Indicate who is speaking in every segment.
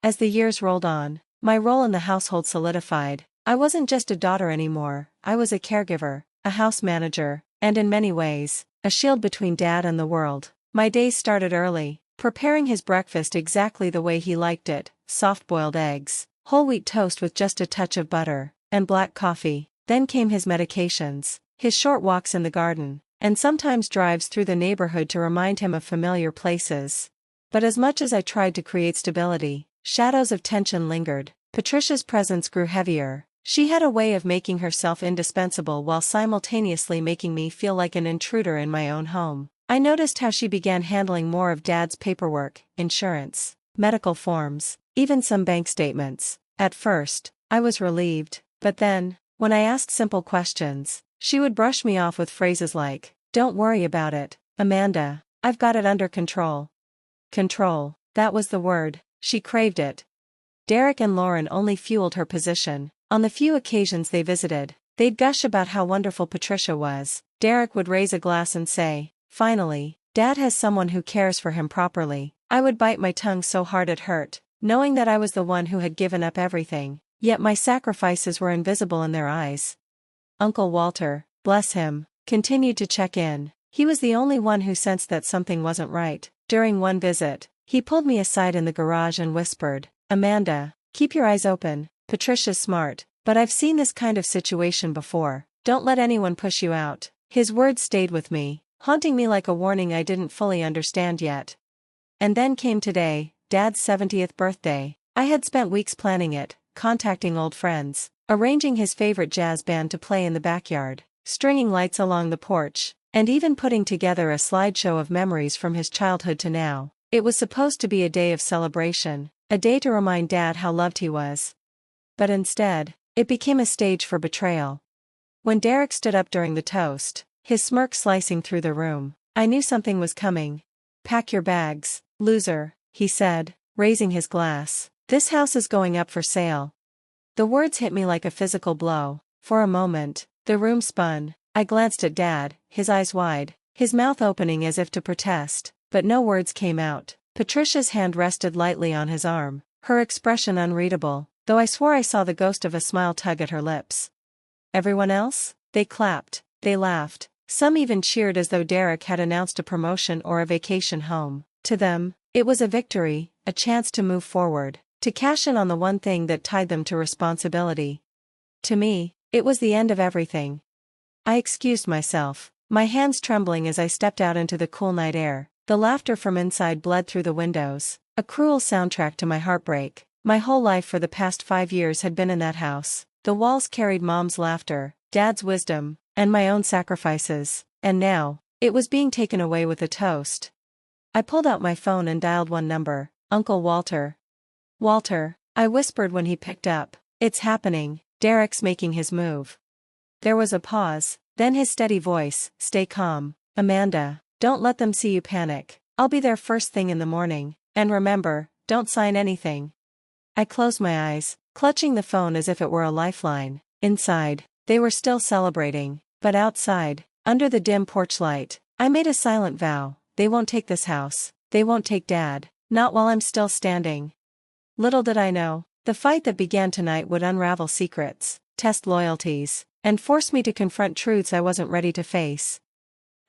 Speaker 1: As the years rolled on, my role in the household solidified. I wasn't just a daughter anymore, I was a caregiver, a house manager, and in many ways, a shield between Dad and the world. My days started early, preparing his breakfast exactly the way he liked it: soft-boiled eggs, whole wheat toast with just a touch of butter, and black coffee. Then came his medications, his short walks in the garden, and sometimes drives through the neighborhood to remind him of familiar places. But as much as I tried to create stability, shadows of tension lingered. Patricia's presence grew heavier. She had a way of making herself indispensable while simultaneously making me feel like an intruder in my own home. I noticed how she began handling more of Dad's paperwork, insurance, medical forms, even some bank statements. At first, I was relieved, but then, when I asked simple questions, she would brush me off with phrases like, "Don't worry about it, Amanda, I've got it under control." Control, that was the word, she craved it. Derek and Lauren only fueled her position. On the few occasions they visited, they'd gush about how wonderful Patricia was. Derek would raise a glass and say, "Finally, Dad has someone who cares for him properly." I would bite my tongue so hard it hurt, knowing that I was the one who had given up everything, yet my sacrifices were invisible in their eyes. Uncle Walter, bless him, continued to check in. He was the only one who sensed that something wasn't right. During one visit, he pulled me aside in the garage and whispered, "Amanda, keep your eyes open. Patricia's smart, but I've seen this kind of situation before. Don't let anyone push you out." His words stayed with me, haunting me like a warning I didn't fully understand yet. And then came today, Dad's 70th birthday. I had spent weeks planning it, contacting old friends, arranging his favorite jazz band to play in the backyard, stringing lights along the porch, and even putting together a slideshow of memories from his childhood to now. It was supposed to be a day of celebration, a day to remind Dad how loved he was. But instead, it became a stage for betrayal. When Derek stood up during the toast, his smirk slicing through the room, I knew something was coming. "Pack your bags, loser," he said, raising his glass. "This house is going up for sale." The words hit me like a physical blow. For a moment, the room spun. I glanced at Dad, his eyes wide, his mouth opening as if to protest, but no words came out. Patricia's hand rested lightly on his arm, her expression unreadable, though I swore I saw the ghost of a smile tug at her lips. Everyone else? They clapped, they laughed, some even cheered as though Derek had announced a promotion or a vacation home. To them, it was a victory, a chance to move forward, to cash in on the one thing that tied them to responsibility. To me, it was the end of everything. I excused myself, my hands trembling as I stepped out into the cool night air. The laughter from inside bled through the windows, a cruel soundtrack to my heartbreak. My whole life for the past 5 years had been in that house. The walls carried Mom's laughter, Dad's wisdom, and my own sacrifices, and now, it was being taken away with a toast. I pulled out my phone and dialed one number, Uncle Walter. "Walter," I whispered when he picked up. "It's happening, Derek's making his move." There was a pause, then his steady voice, "Stay calm, Amanda. Don't let them see you panic. I'll be there first thing in the morning, and remember, don't sign anything." I closed my eyes, clutching the phone as if it were a lifeline. Inside, they were still celebrating, but outside, under the dim porch light, I made a silent vow: they won't take this house, they won't take Dad, not while I'm still standing. Little did I know, the fight that began tonight would unravel secrets, test loyalties, and force me to confront truths I wasn't ready to face.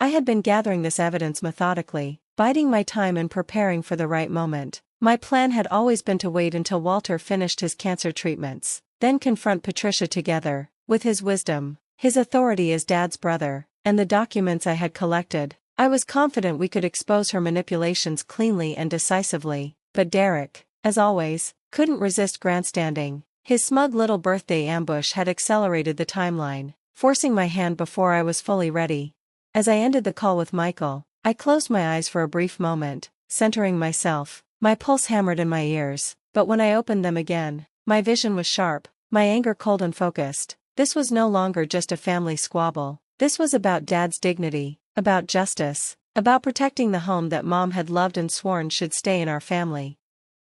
Speaker 1: I had been gathering this evidence methodically, biding my time and preparing for the right moment. My plan had always been to wait until Walter finished his cancer treatments, then confront Patricia together. With his wisdom, his authority as Dad's brother, and the documents I had collected, I was confident we could expose her manipulations cleanly and decisively. But Derek, as always, couldn't resist grandstanding. His smug little birthday ambush had accelerated the timeline, forcing my hand before I was fully ready. As I ended the call with Michael, I closed my eyes for a brief moment, centering myself. My pulse hammered in my ears, but when I opened them again, my vision was sharp, my anger cold and focused. This was no longer just a family squabble. This was about Dad's dignity, about justice, about protecting the home that Mom had loved and sworn should stay in our family.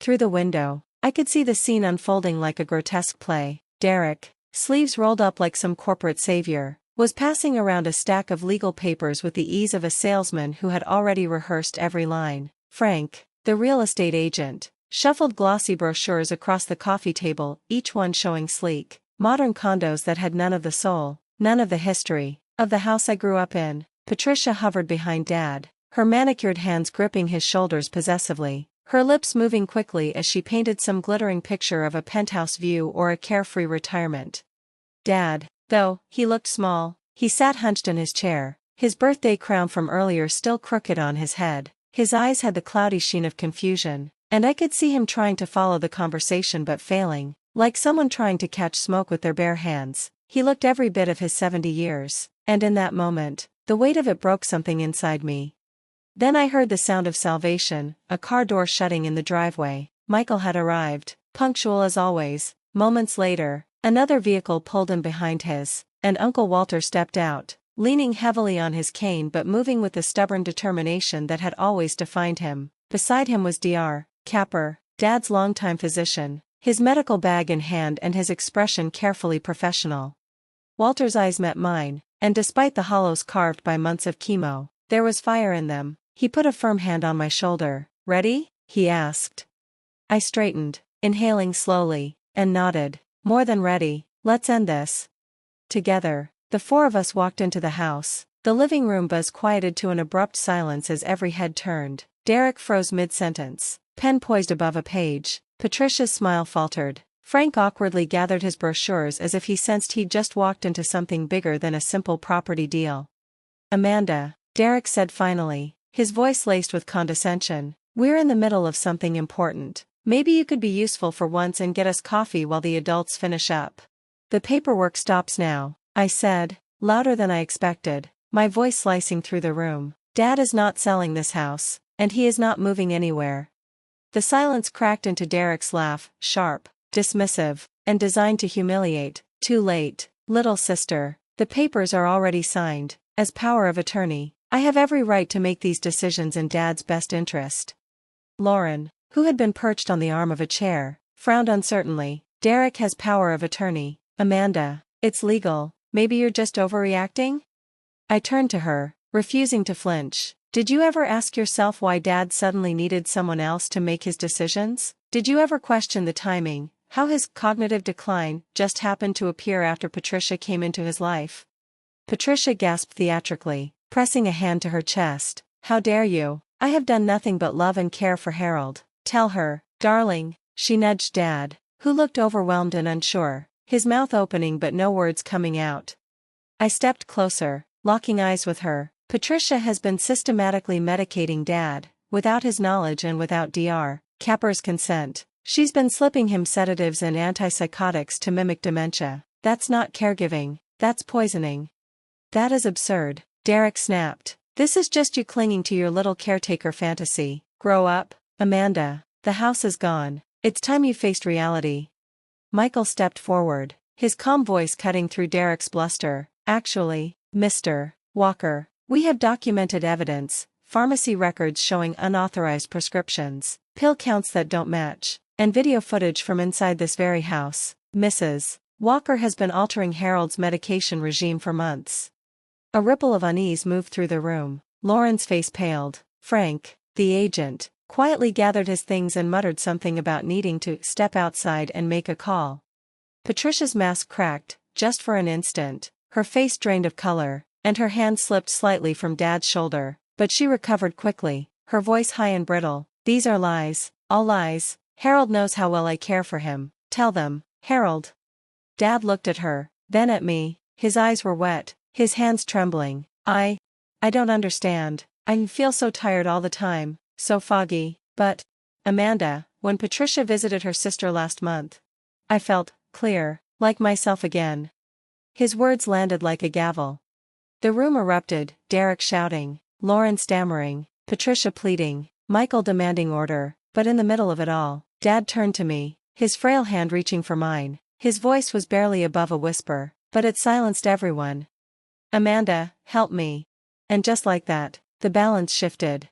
Speaker 1: Through the window, I could see the scene unfolding like a grotesque play. Derek, sleeves rolled up like some corporate savior, was passing around a stack of legal papers with the ease of a salesman who had already rehearsed every line. Frank, the real estate agent, shuffled glossy brochures across the coffee table, each one showing sleek, modern condos that had none of the soul, none of the history, of the house I grew up in. Patricia hovered behind Dad, her manicured hands gripping his shoulders possessively, her lips moving quickly as she painted some glittering picture of a penthouse view or a carefree retirement. Dad, though, he looked small. He sat hunched in his chair, his birthday crown from earlier still crooked on his head. His eyes had the cloudy sheen of confusion, and I could see him trying to follow the conversation but failing, like someone trying to catch smoke with their bare hands. He looked every bit of his 70 years, and in that moment, the weight of it broke something inside me. Then I heard the sound of salvation, a car door shutting in the driveway. Michael had arrived, punctual as always. Moments later, another vehicle pulled in behind his, and Uncle Walter stepped out, leaning heavily on his cane but moving with the stubborn determination that had always defined him. Beside him was Dr. Capper, Dad's longtime physician, his medical bag in hand and his expression carefully professional. Walter's eyes met mine, and despite the hollows carved by months of chemo, there was fire in them. He put a firm hand on my shoulder. "Ready?" he asked. I straightened, inhaling slowly, and nodded. "More than ready, let's end this." Together, the four of us walked into the house. The living room buzz quieted to an abrupt silence as every head turned. Derek froze mid-sentence, pen poised above a page. Patricia's smile faltered. Frank awkwardly gathered his brochures as if he sensed he'd just walked into something bigger than a simple property deal. "Amanda," Derek said finally, his voice laced with condescension, "we're in the middle of something important. Maybe you could be useful for once and get us coffee while the adults finish up." "The paperwork stops now," I said, louder than I expected, my voice slicing through the room. "Dad is not selling this house, and he is not moving anywhere." The silence cracked into Derek's laugh, sharp, dismissive, and designed to humiliate. "Too late, little sister. The papers are already signed. As power of attorney, I have every right to make these decisions in Dad's best interest." Lauren, who had been perched on the arm of a chair, frowned uncertainly. "Derek has power of attorney. Amanda, it's legal. Maybe you're just overreacting?" I turned to her, refusing to flinch. "Did you ever ask yourself why Dad suddenly needed someone else to make his decisions? Did you ever question the timing, how his cognitive decline just happened to appear after Patricia came into his life?" Patricia gasped theatrically, pressing a hand to her chest. "How dare you? I have done nothing but love and care for Harold. Tell her, darling." She nudged Dad, who looked overwhelmed and unsure, his mouth opening but no words coming out. I stepped closer, locking eyes with her. "Patricia has been systematically medicating Dad, without his knowledge and without Dr. Capper's consent. She's been slipping him sedatives and antipsychotics to mimic dementia. That's not caregiving, that's poisoning." "That is absurd," Derek snapped. "This is just you clinging to your little caretaker fantasy. Grow up, Amanda. The house is gone. It's time you faced reality." Michael stepped forward, his calm voice cutting through Derek's bluster. "Actually, Mr. Walker, we have documented evidence, pharmacy records showing unauthorized prescriptions, pill counts that don't match, and video footage from inside this very house. Mrs. Walker has been altering Harold's medication regime for months." A ripple of unease moved through the room. Lauren's face paled. Frank, the agent, quietly gathered his things and muttered something about needing to step outside and make a call. Patricia's mask cracked, just for an instant, her face drained of color, and her hand slipped slightly from Dad's shoulder, but she recovered quickly, her voice high and brittle. "These are lies, all lies. Harold knows how well I care for him. Tell them, Harold." Dad looked at her, then at me, his eyes were wet, his hands trembling. I don't understand. I feel so tired all the time, so foggy, but, Amanda, when Patricia visited her sister last month, I felt clear, like myself again." His words landed like a gavel. The room erupted, Derek shouting, Lauren stammering, Patricia pleading, Michael demanding order, but in the middle of it all, Dad turned to me, his frail hand reaching for mine. His voice was barely above a whisper, but it silenced everyone. "Amanda, help me." And just like that, the balance shifted.